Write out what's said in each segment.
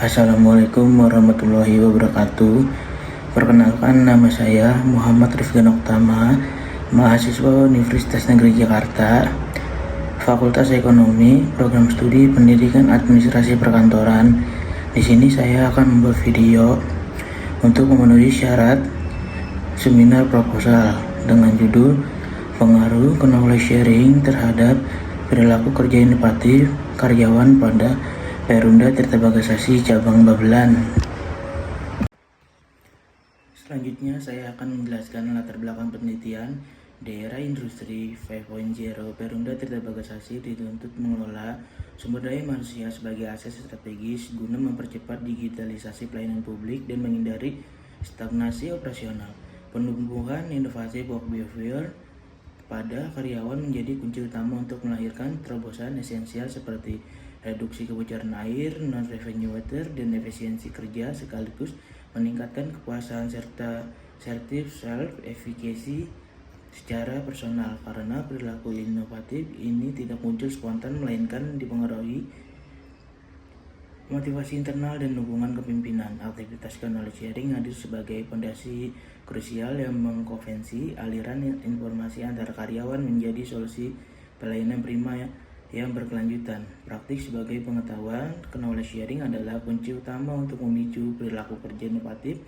Assalamualaikum warahmatullahi wabarakatuh. Perkenalkan, nama saya Muhammad Rifgan Oktama, mahasiswa Universitas Negeri Jakarta, Fakultas Ekonomi, Program Studi Pendidikan Administrasi Perkantoran. Di sini saya akan membuat video untuk memenuhi syarat seminar proposal dengan judul Pengaruh Knowledge Sharing terhadap Perilaku Kerja Inovatif Karyawan pada Perumda Tirta Bagasasi Cabang Babelan. Selanjutnya saya akan menjelaskan latar belakang penelitian. Daerah Industri 5.0 Perumda Tirta Bagasasi dituntut mengelola sumber daya manusia sebagai aset strategis guna mempercepat digitalisasi pelayanan publik dan menghindari stagnasi operasional. Penumbuhan inovatif work behavior pada karyawan menjadi kunci utama untuk melahirkan terobosan esensial seperti reduksi kebocoran air, non-revenue water, dan efisiensi kerja sekaligus meningkatkan kepuasan serta assertive self-efficacy secara personal, karena perilaku inovatif ini tidak muncul spontan melainkan dipengaruhi motivasi internal dan dukungan kepemimpinan. Aktivitas knowledge sharing hadir sebagai fondasi krusial yang mengkonvensi aliran informasi antar karyawan menjadi solusi pelayanan prima yang berkelanjutan. Praktik sebagai pengetahuan, knowledge sharing adalah kunci utama untuk memicu perilaku kerja inovatif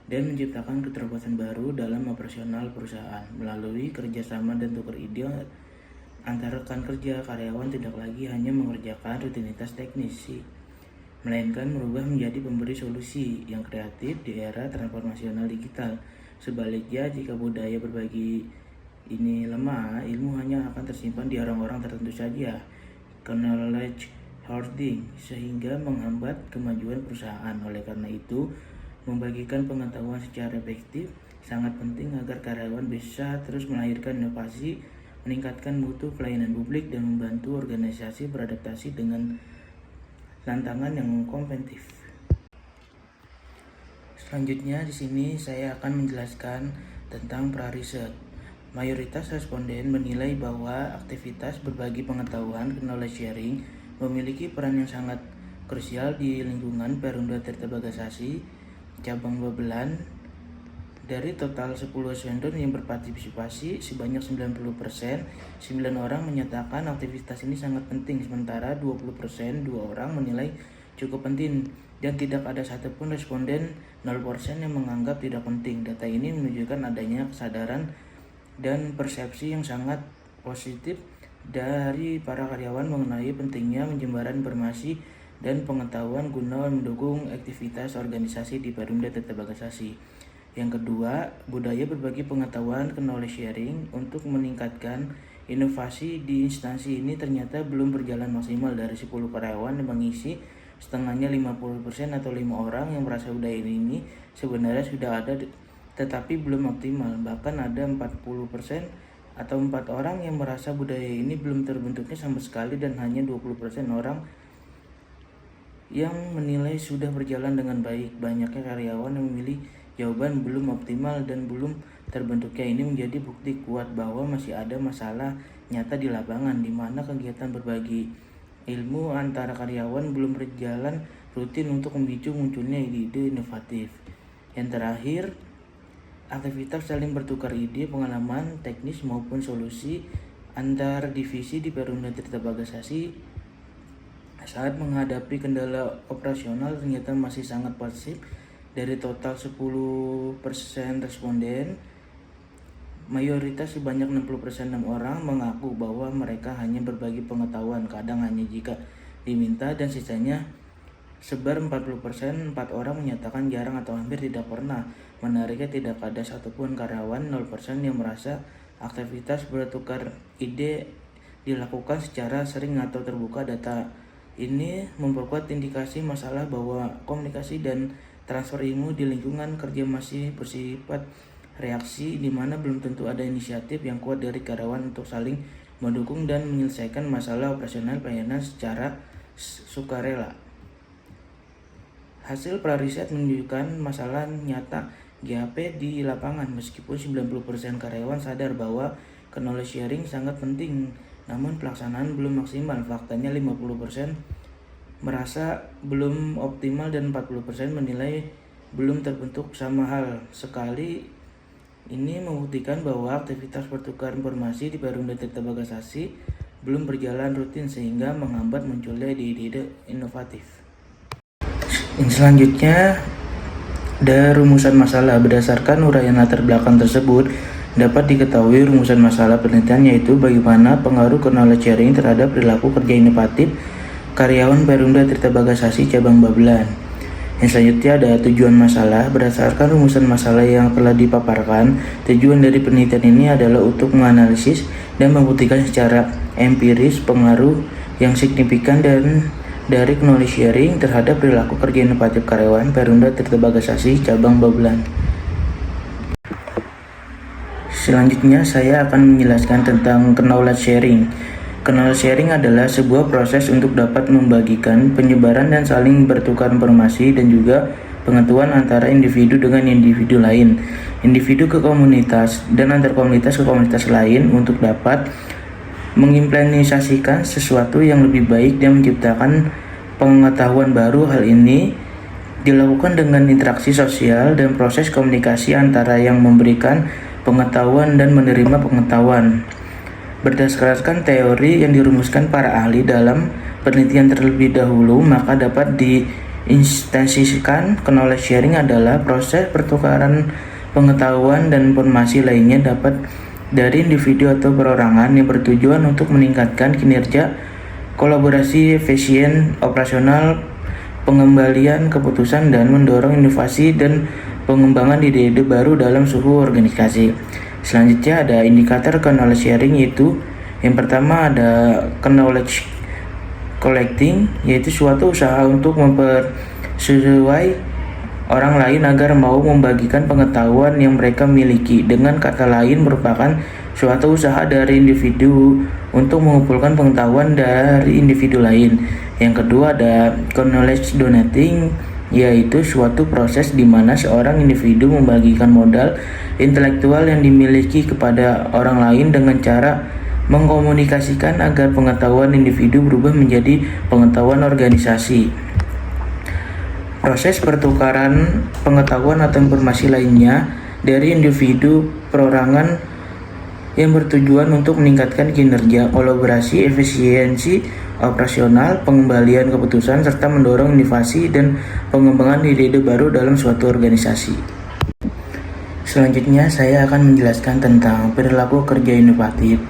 dan menciptakan keterobosan baru dalam operasional perusahaan. Melalui kerjasama dan tukar ide antara rekan kerja, karyawan tidak lagi hanya mengerjakan rutinitas teknis, melainkan merubah menjadi pemberi solusi yang kreatif di era transformasional digital. Sebaliknya, jika budaya berbagi ini lemah, ilmu hanya akan tersimpan di orang-orang tertentu saja, knowledge hoarding, sehingga menghambat kemajuan perusahaan. Oleh karena itu, membagikan pengetahuan secara efektif sangat penting agar karyawan bisa terus melahirkan inovasi, meningkatkan mutu pelayanan publik, dan membantu organisasi beradaptasi dengan tantangan yang kompetitif. Selanjutnya di sini saya akan menjelaskan tentang pra-riset. Mayoritas responden menilai bahwa aktivitas berbagi pengetahuan knowledge sharing memiliki peran yang sangat krusial di lingkungan Perumda Tirta Bagasasi Cabang Babelan. Dari total 10 respondent yang berpartisipasi sebanyak 90%, 9 orang menyatakan aktivitas ini sangat penting, sementara 20%, 2 orang menilai cukup penting, dan tidak ada satupun responden 0% yang menganggap tidak penting. Data ini menunjukkan adanya kesadaran dan persepsi yang sangat positif dari para karyawan mengenai pentingnya menjembatani informasi dan pengetahuan guna mendukung aktivitas organisasi di Perumda Tirta Bagasasi. Yang kedua, budaya berbagi pengetahuan knowledge sharing untuk meningkatkan inovasi di instansi ini ternyata belum berjalan maksimal. Dari 10 karyawan yang mengisi, setengahnya 50% atau 5 orang yang merasa budaya ini sebenarnya sudah ada tetapi belum optimal. Bahkan ada 40% atau 4 orang yang merasa budaya ini belum terbentuknya sama sekali, dan hanya 20% orang yang menilai sudah berjalan dengan baik. Banyaknya karyawan yang memilih jawaban belum optimal dan belum terbentuknya ini menjadi bukti kuat bahwa masih ada masalah nyata di lapangan, di mana kegiatan berbagi ilmu antara karyawan belum berjalan rutin untuk memicu munculnya ide-ide inovatif. Yang terakhir, aktivitas saling bertukar ide, pengalaman teknis maupun solusi antar divisi di Perumda Tirta Bagasasi saat menghadapi kendala operasional ternyata masih sangat pasif. Dari total 10% responden, mayoritas sebanyak 60% orang mengaku bahwa mereka hanya berbagi pengetahuan, kadang hanya jika diminta, dan sisanya sebar 40%, 4 orang menyatakan jarang atau hampir tidak pernah. Menariknya, tidak ada satupun karyawan 0% yang merasa aktivitas bertukar ide dilakukan secara sering atau terbuka. Data ini memperkuat indikasi masalah bahwa komunikasi dan transfer ilmu di lingkungan kerja masih bersifat reaksi, di mana belum tentu ada inisiatif yang kuat dari karyawan untuk saling mendukung dan menyelesaikan masalah operasional pelayanan secara sukarela. Hasil pra-riset menunjukkan masalah nyata GAP di lapangan. Meskipun 90% karyawan sadar bahwa knowledge sharing sangat penting, namun pelaksanaan belum maksimal. Faktanya 50% merasa belum optimal dan 40% menilai belum terbentuk. Sama hal sekali ini membuktikan bahwa aktivitas pertukaran informasi di Perumda Tirta Bagasasi belum berjalan rutin sehingga menghambat munculnya ide-ide inovatif. Selanjutnya ada rumusan masalah. Berdasarkan uraian latar belakang tersebut, dapat diketahui rumusan masalah penelitian yaitu bagaimana pengaruh knowledge sharing terhadap perilaku kerja inovatif karyawan Perumda Tirta Bagasasi cabang Babelan. Yang selanjutnya ada tujuan masalah. Berdasarkan rumusan masalah yang telah dipaparkan, tujuan dari penelitian ini adalah untuk menganalisis dan membuktikan secara empiris pengaruh yang signifikan dan dari knowledge sharing terhadap perilaku kerja inovatif karyawan Perumda Tirta Bagasasi cabang Babelan. Selanjutnya saya akan menjelaskan tentang knowledge sharing. Knowledge sharing adalah sebuah proses untuk dapat membagikan, penyebaran dan saling bertukar informasi dan juga pengetahuan antara individu dengan individu lain, individu ke komunitas dan antar komunitas ke komunitas lain untuk dapat mengimplementasikan sesuatu yang lebih baik dan menciptakan pengetahuan baru. Hal ini dilakukan dengan interaksi sosial dan proses komunikasi antara yang memberikan pengetahuan dan menerima pengetahuan. Berdasarkan teori yang dirumuskan para ahli dalam penelitian terlebih dahulu, maka dapat diinstansikan knowledge sharing adalah proses pertukaran pengetahuan dan informasi lainnya dapat dari individu atau perorangan yang bertujuan untuk meningkatkan kinerja, kolaborasi, efisien, operasional, pengembalian keputusan, dan mendorong inovasi dan pengembangan ide-ide baru dalam suhu organisasi. Selanjutnya ada indikator knowledge sharing, yaitu yang pertama ada knowledge collecting, yaitu suatu usaha untuk mempersesuai orang lain agar mau membagikan pengetahuan yang mereka miliki. Dengan kata lain, merupakan suatu usaha dari individu untuk mengumpulkan pengetahuan dari individu lain. Yang kedua ada knowledge donating, yaitu suatu proses di mana seorang individu membagikan modal intelektual yang dimiliki kepada orang lain dengan cara mengkomunikasikan agar pengetahuan individu berubah menjadi pengetahuan organisasi. Proses pertukaran pengetahuan atau informasi lainnya dari individu perorangan yang bertujuan untuk meningkatkan kinerja, kolaborasi, efisiensi operasional, pengembalian keputusan, serta mendorong inovasi dan pengembangan ide-ide baru dalam suatu organisasi. Selanjutnya saya akan menjelaskan tentang perilaku kerja inovatif.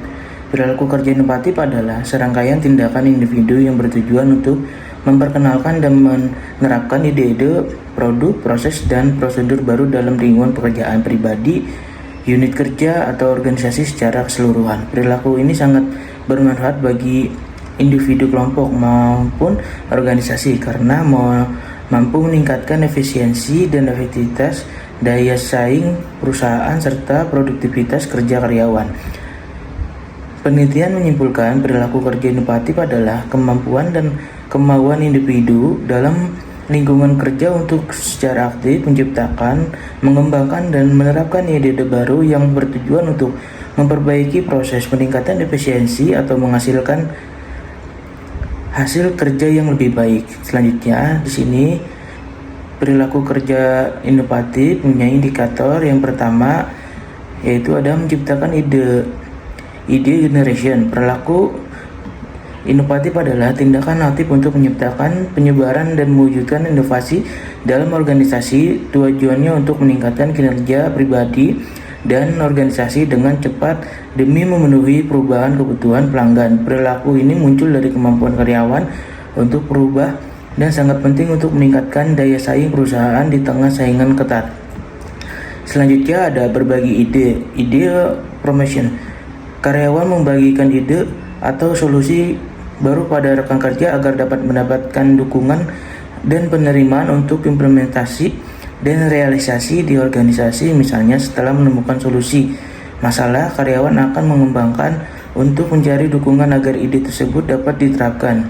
Perilaku kerja inovatif adalah serangkaian tindakan individu yang bertujuan untuk memperkenalkan dan menerapkan ide-ide, produk, proses, dan prosedur baru dalam lingkungan pekerjaan pribadi, unit kerja, atau organisasi secara keseluruhan. Perilaku ini sangat bermanfaat bagi individu, kelompok, maupun organisasi karena mampu meningkatkan efisiensi dan efektivitas daya saing perusahaan serta produktivitas kerja karyawan. Penelitian menyimpulkan perilaku kerja inovatif adalah kemampuan dan kemauan individu dalam lingkungan kerja untuk secara aktif menciptakan, mengembangkan, dan menerapkan ide-ide baru yang bertujuan untuk memperbaiki proses peningkatan efisiensi atau menghasilkan hasil kerja yang lebih baik. Selanjutnya di sini perilaku kerja inovatif punya indikator. Yang pertama yaitu ada menciptakan ide generation. Perilaku inovatif adalah tindakan aktif untuk menciptakan, penyebaran, dan mewujudkan inovasi dalam organisasi. Tujuannya untuk meningkatkan kinerja pribadi dan organisasi dengan cepat demi memenuhi perubahan kebutuhan pelanggan. Perilaku ini muncul dari kemampuan karyawan untuk berubah dan sangat penting untuk meningkatkan daya saing perusahaan di tengah saingan ketat. Selanjutnya ada berbagi ide promotion. Karyawan membagikan ide atau solusi baru pada rekan kerja agar dapat mendapatkan dukungan dan penerimaan untuk implementasi dan realisasi di organisasi. Misalnya setelah menemukan solusi masalah, karyawan akan mengembangkan untuk mencari dukungan agar ide tersebut dapat diterapkan.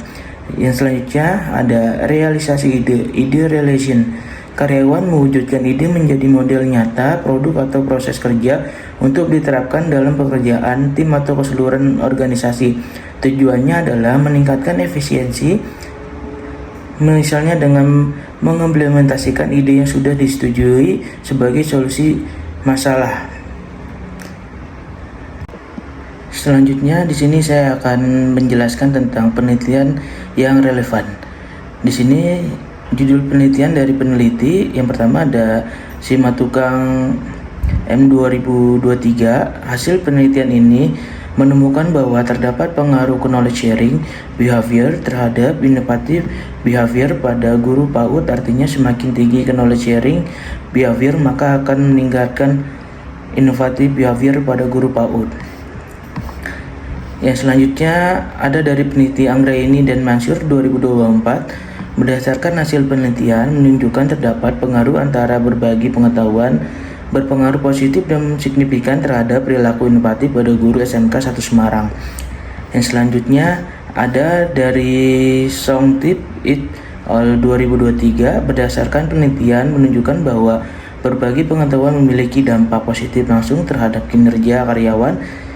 Yang selanjutnya ada realisasi ide realization. Karyawan mewujudkan ide menjadi model nyata, produk atau proses kerja untuk diterapkan dalam pekerjaan tim atau keseluruhan organisasi. Tujuannya adalah meningkatkan efisiensi Misalnya dengan mengimplementasikan ide yang sudah disetujui sebagai solusi masalah. Selanjutnya di sini saya akan menjelaskan tentang penelitian yang relevan. Di sini judul penelitian dari peneliti yang pertama ada Simatupang M 2023. Hasil penelitian ini menemukan bahwa terdapat pengaruh knowledge sharing behavior terhadap inovatif behavior pada guru PAUD. Artinya semakin tinggi knowledge sharing behavior maka akan meningkatkan inovatif behavior pada guru PAUD. Yang selanjutnya ada dari peneliti Anggraini dan Mansur 2024. Berdasarkan hasil penelitian menunjukkan terdapat pengaruh antara berbagi pengetahuan berpengaruh positif dan signifikan terhadap perilaku inovatif pada guru SMK 1 Semarang. Yang selanjutnya ada dari Songtip It al 2023. Berdasarkan penelitian menunjukkan bahwa berbagi pengetahuan memiliki dampak positif langsung terhadap kinerja karyawan.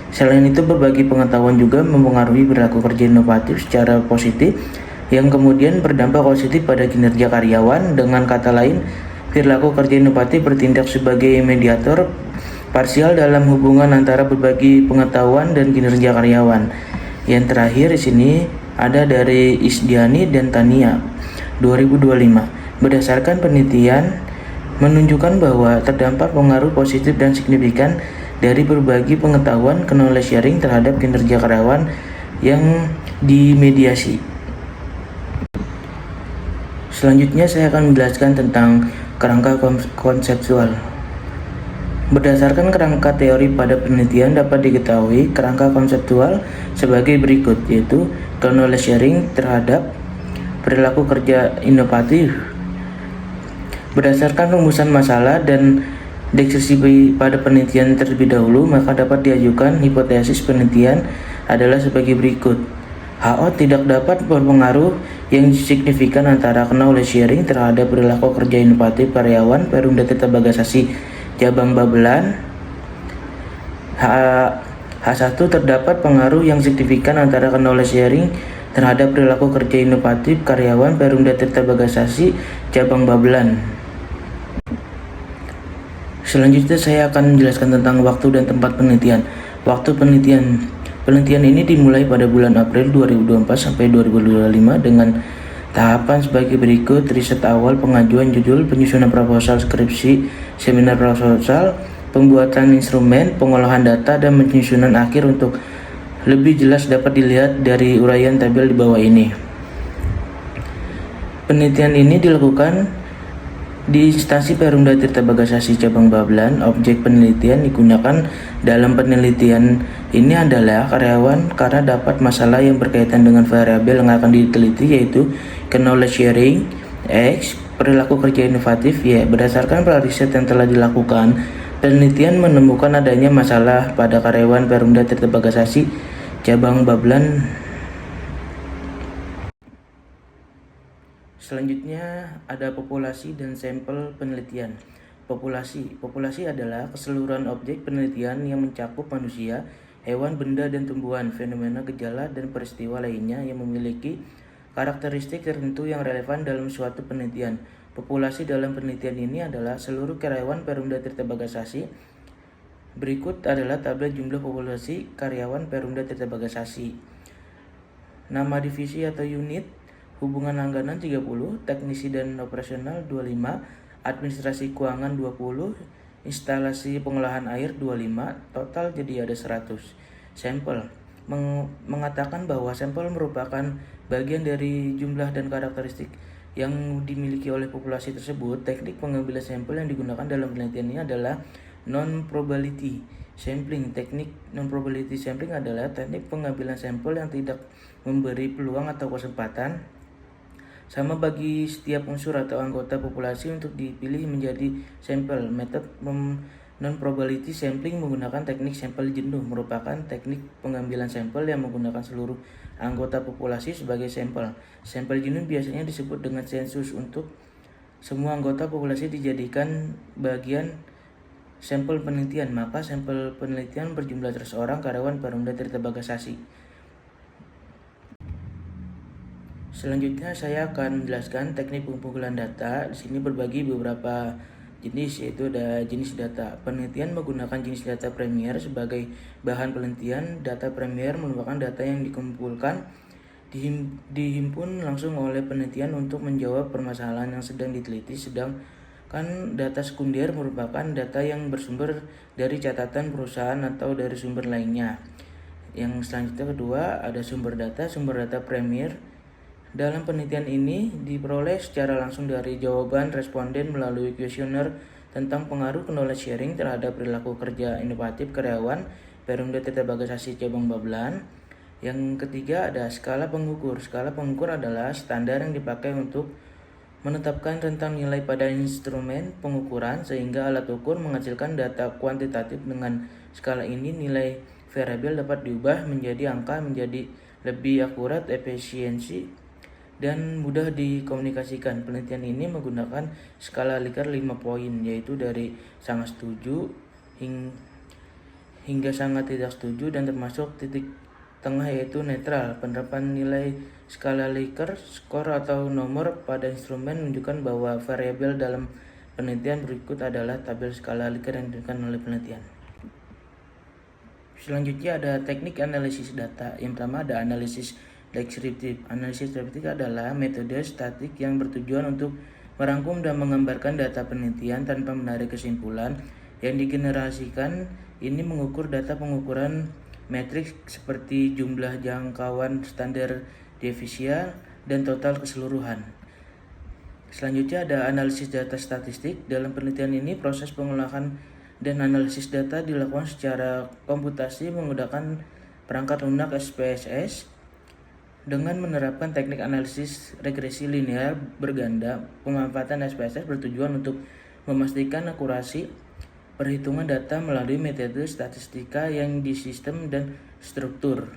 Selain itu, berbagi pengetahuan juga mempengaruhi perilaku kerja inovatif secara positif yang kemudian berdampak positif pada kinerja karyawan. Dengan kata lain, perilaku kerja inovatif bertindak sebagai mediator parsial dalam hubungan antara berbagi pengetahuan dan kinerja karyawan. Yang terakhir di sini ada dari Isdiani dan Tania 2025. Berdasarkan penelitian menunjukkan bahwa terdapat pengaruh positif dan signifikan dari berbagi pengetahuan knowledge sharing terhadap kinerja karyawan yang dimediasi. Selanjutnya saya akan menjelaskan tentang kerangka konseptual. Berdasarkan kerangka teori pada penelitian dapat diketahui kerangka konseptual sebagai berikut, yaitu knowledge sharing terhadap perilaku kerja inovatif. Berdasarkan rumusan masalah dan deskripsi pada penelitian terlebih dahulu, maka dapat diajukan hipotesis penelitian adalah sebagai berikut. HO tidak dapat berpengaruh yang signifikan antara knowledge sharing terhadap perilaku kerja inovatif karyawan Perumda Tirta Bagasasi Cabang Babelan. H1 terdapat pengaruh yang signifikan antara knowledge sharing terhadap perilaku kerja inovatif karyawan Perumda Tirta Bagasasi Cabang Babelan. Selanjutnya saya akan menjelaskan tentang waktu dan tempat penelitian. Waktu penelitian ini dimulai pada bulan April 2024 sampai 2025 dengan tahapan sebagai berikut: riset awal, pengajuan judul, penyusunan proposal skripsi, seminar proposal, pembuatan instrumen, pengolahan data, dan penyusunan akhir. Untuk lebih jelas dapat dilihat dari uraian tabel di bawah ini. Penelitian ini dilakukan di instansi Perumda Tirta Bagasasi Cabang Babelan. Objek penelitian digunakan dalam penelitian ini adalah karyawan karena dapat masalah yang berkaitan dengan variabel yang akan diteliti, yaitu knowledge sharing, X, perilaku kerja inovatif, Y. Berdasarkan riset yang telah dilakukan, penelitian menemukan adanya masalah pada karyawan Perumda Tirta Bagasasi Cabang Babelan. Selanjutnya ada populasi dan sampel penelitian. Populasi adalah keseluruhan objek penelitian yang mencakup manusia, hewan, benda, dan tumbuhan, fenomena, gejala, dan peristiwa lainnya yang memiliki karakteristik tertentu yang relevan dalam suatu penelitian. Populasi dalam penelitian ini adalah seluruh karyawan Perumda Tirta Bagasasi. Berikut adalah tabel jumlah populasi karyawan Perumda Tirta Bagasasi. Nama divisi atau unit: hubungan langganan 30, teknisi dan operasional 25, administrasi keuangan 20, instalasi pengolahan air 25, total jadi ada 100. Sampel mengatakan bahwa sampel merupakan bagian dari jumlah dan karakteristik yang dimiliki oleh populasi tersebut. Teknik pengambilan sampel yang digunakan dalam penelitian ini adalah non-probability sampling. Teknik non-probability sampling adalah teknik pengambilan sampel yang tidak memberi peluang atau kesempatan sama bagi setiap unsur atau anggota populasi untuk dipilih menjadi sampel. Metode non-probability sampling menggunakan teknik sampel jenuh, merupakan teknik pengambilan sampel yang menggunakan seluruh anggota populasi sebagai sampel. Sampel jenuh biasanya disebut dengan sensus. Untuk semua anggota populasi dijadikan bagian sampel penelitian, maka sampel penelitian berjumlah 100 orang karyawan Perumda Tirta Bagasasi. Selanjutnya saya akan menjelaskan teknik pengumpulan data. Di sini berbagi beberapa jenis, yaitu ada jenis data. Penelitian menggunakan jenis data Premier sebagai bahan penelitian. Data Premier merupakan data yang dikumpulkan dihimpun langsung oleh penelitian untuk menjawab permasalahan yang sedang diteliti, sedangkan data sekunder merupakan data yang bersumber dari catatan perusahaan atau dari sumber lainnya. Yang selanjutnya kedua ada sumber data. Sumber data Premier dalam penelitian ini diperoleh secara langsung dari jawaban responden melalui kuesioner tentang pengaruh knowledge sharing terhadap perilaku kerja inovatif karyawan periode terbagasasi cabang Babelan. Yang ketiga ada skala pengukur. Skala pengukur adalah standar yang dipakai untuk menetapkan rentang nilai pada instrumen pengukuran sehingga alat ukur menghasilkan data kuantitatif. Dengan skala ini nilai variabel dapat diubah menjadi angka menjadi lebih akurat, efisiensi, dan mudah dikomunikasikan. Penelitian ini menggunakan skala Likert 5 poin, yaitu dari sangat setuju hingga sangat tidak setuju dan termasuk titik tengah yaitu netral. Penerapan nilai skala Likert, skor atau nomor pada instrumen menunjukkan bahwa variabel dalam penelitian berikut adalah tabel skala Likert yang diberikan oleh penelitian. Selanjutnya ada teknik analisis data. Yang pertama ada analisis deskriptif. Analisis deskriptif adalah metode statistik yang bertujuan untuk merangkum dan menggambarkan data penelitian tanpa menarik kesimpulan. Yang digenerasikan ini mengukur data pengukuran metrik seperti jumlah jangkauan, standar deviasi, dan total keseluruhan. Selanjutnya ada analisis data statistik. Dalam penelitian ini proses pengolahan dan analisis data dilakukan secara komputasi menggunakan perangkat lunak SPSS. Dengan menerapkan teknik analisis regresi linear berganda, pemanfaatan SPSS bertujuan untuk memastikan akurasi perhitungan data melalui metode statistika yang disistem dan struktur.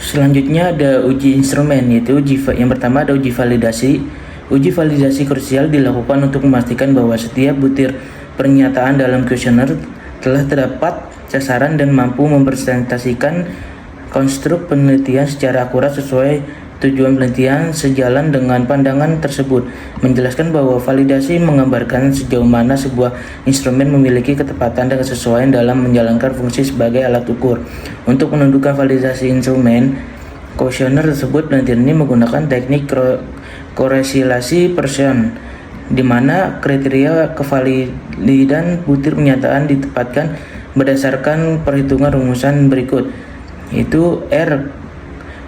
Selanjutnya ada uji instrumen, yaitu yang pertama ada uji validasi. Uji validasi krusial dilakukan untuk memastikan bahwa setiap butir pernyataan dalam kuesioner telah terdapat sasaran dan mampu mempresentasikan konstruk penelitian secara akurat sesuai tujuan penelitian. Sejalan dengan pandangan tersebut, menjelaskan bahwa validasi menggambarkan sejauh mana sebuah instrumen memiliki ketepatan dan kesesuaian dalam menjalankan fungsi sebagai alat ukur. Untuk menentukan validasi instrumen kuesioner tersebut, penelitian ini menggunakan teknik korelasi Pearson, di mana kriteria kevalidan butir pernyataan ditempatkan berdasarkan perhitungan rumusan berikut, yaitu R,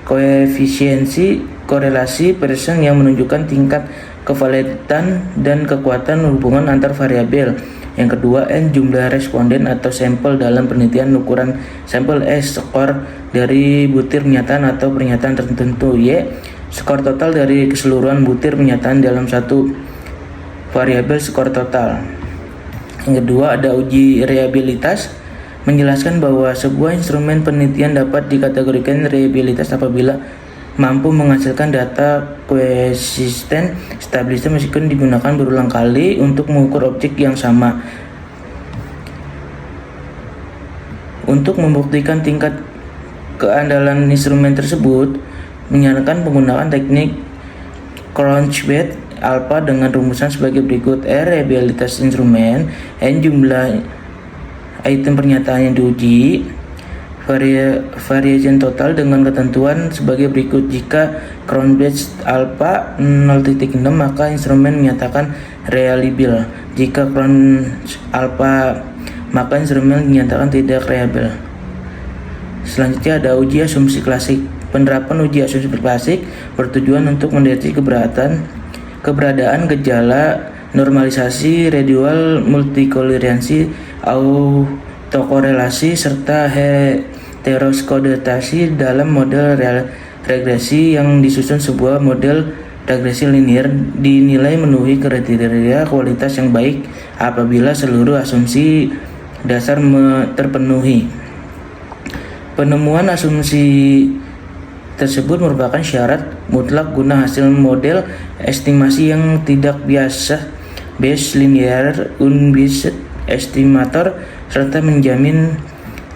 koefisiensi korelasi Pearson yang menunjukkan tingkat kevalidan dan kekuatan hubungan antar variabel. Yang kedua, N, jumlah responden atau sampel dalam penelitian. Ukuran sampel. S, skor dari butir pernyataan atau pernyataan tertentu. Y, skor total dari keseluruhan butir pernyataan dalam satu variabel skor total. Yang kedua ada uji reliabilitas, menjelaskan bahwa sebuah instrumen penelitian dapat dikategorikan reliabilitas apabila mampu menghasilkan data konsisten, stabilitas meskipun digunakan berulang kali untuk mengukur objek yang sama. Untuk membuktikan tingkat keandalan instrumen tersebut, menyarankan penggunaan teknik Cronchbet alpha dengan rumusan sebagai berikut: R, reliabilitas instrumen; N, jumlah item pernyataan yang diuji; variation total dengan ketentuan sebagai berikut. Jika Cronchbet alpha 0.6 maka instrumen menyatakan reliable. Jika Cronch alpha maka instrumen menyatakan tidak reliable. Selanjutnya ada uji asumsi klasik. Penerapan uji asumsi klasik bertujuan untuk mendeteksi keberadaan gejala normalisasi, residual multikolinearitas, autokorelasi, serta heteroskodasi dalam model regresi yang disusun. Sebuah model regresi linear dinilai memenuhi kriteria kualitas yang baik apabila seluruh asumsi dasar terpenuhi. Penemuan asumsi tersebut merupakan syarat mutlak guna hasil model estimasi yang tidak biasa Bayes linear unbiased estimator serta menjamin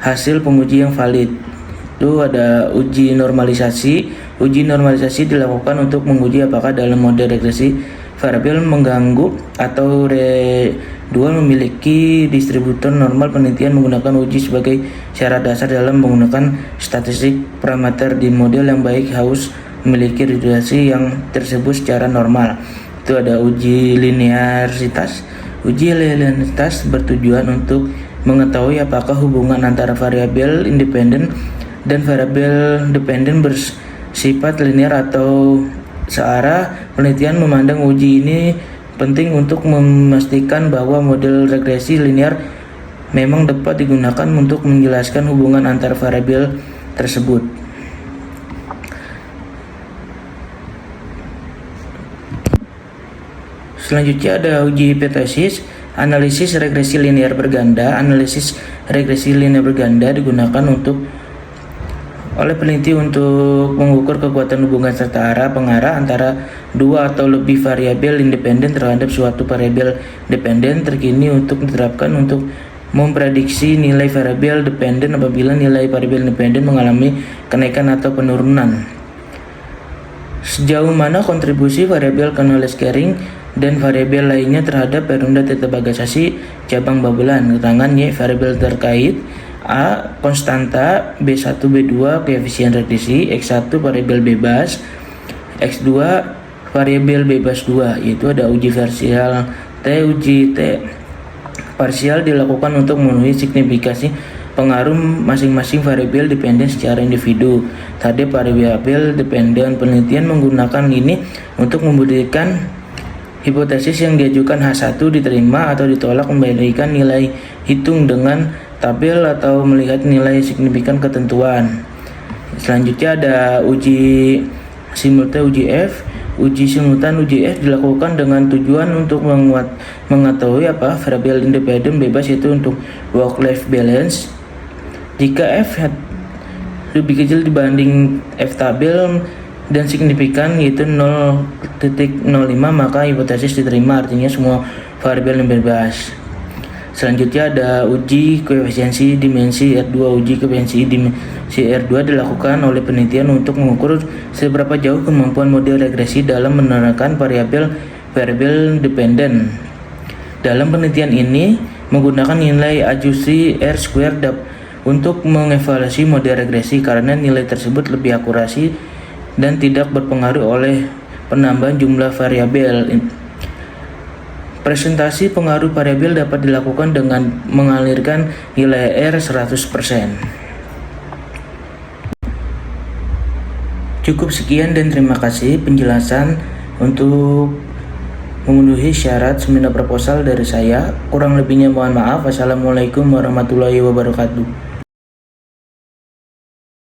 hasil penguji yang valid. Lalu ada uji normalisasi. Uji normalisasi dilakukan untuk menguji apakah dalam model regresi variabel mengganggu atau dual memiliki distributor normal. Penelitian menggunakan uji sebagai syarat dasar dalam menggunakan statistik parameter di model yang baik harus memiliki distribusi yang tersebut secara normal. Itu ada uji linearitas. Uji linearitas bertujuan untuk mengetahui apakah hubungan antara variabel independen dan variabel dependen bersifat linear atau searah. Penelitian memandang uji ini penting untuk memastikan bahwa model regresi linear memang dapat digunakan untuk menjelaskan hubungan antar variabel tersebut. Selanjutnya ada uji hipotesis. Analisis regresi linear berganda. Analisis regresi linear berganda digunakan oleh peneliti untuk mengukur kekuatan hubungan serta arah pengarah antara dua atau lebih variabel independen terhadap suatu variabel dependen. Terkini untuk diterapkan untuk memprediksi nilai variabel dependen apabila nilai variabel independen mengalami kenaikan atau penurunan. Sejauh mana kontribusi variabel knowledge sharing dan variabel lainnya terhadap periode tetap bagasasi cabang babelan. Keterangan Y variabel terkait: A. Konstanta, B1, B2 koefisien regresi, X1 variabel bebas, X2 variabel bebas 2. Yaitu ada uji parsial T. Uji T parsial dilakukan untuk memenuhi signifikasi pengaruh masing-masing variabel dependen secara individu terhadap variabel dependen. Penelitian menggunakan ini untuk membuktikan hipotesis yang diajukan H1 diterima atau ditolak, membandingkan nilai hitung dengan tabel atau melihat nilai signifikan ketentuan. Selanjutnya ada uji simultan uji F. Uji simultan uji F dilakukan dengan tujuan untuk mengetahui variabel independen bebas, yaitu untuk work-life balance. Jika F lebih kecil dibanding F tabel dan signifikan yaitu 0.05, maka hipotesis diterima, artinya semua variabel yang bebas. Selanjutnya ada uji koefisiensi dimensi R2. Uji koefisiensi dimensi R2 dilakukan oleh penelitian untuk mengukur seberapa jauh kemampuan model regresi dalam menerapkan variabel dependen. Dalam penelitian ini menggunakan nilai adjusted R square untuk mengevaluasi model regresi karena nilai tersebut lebih akurasi dan tidak berpengaruh oleh penambahan jumlah variabel. Presentasi pengaruh variabel dapat dilakukan dengan mengalirkan nilai R 100%. Cukup sekian dan terima kasih penjelasan untuk memenuhi syarat seminar proposal dari saya. Kurang lebihnya mohon maaf. Wassalamualaikum warahmatullahi wabarakatuh.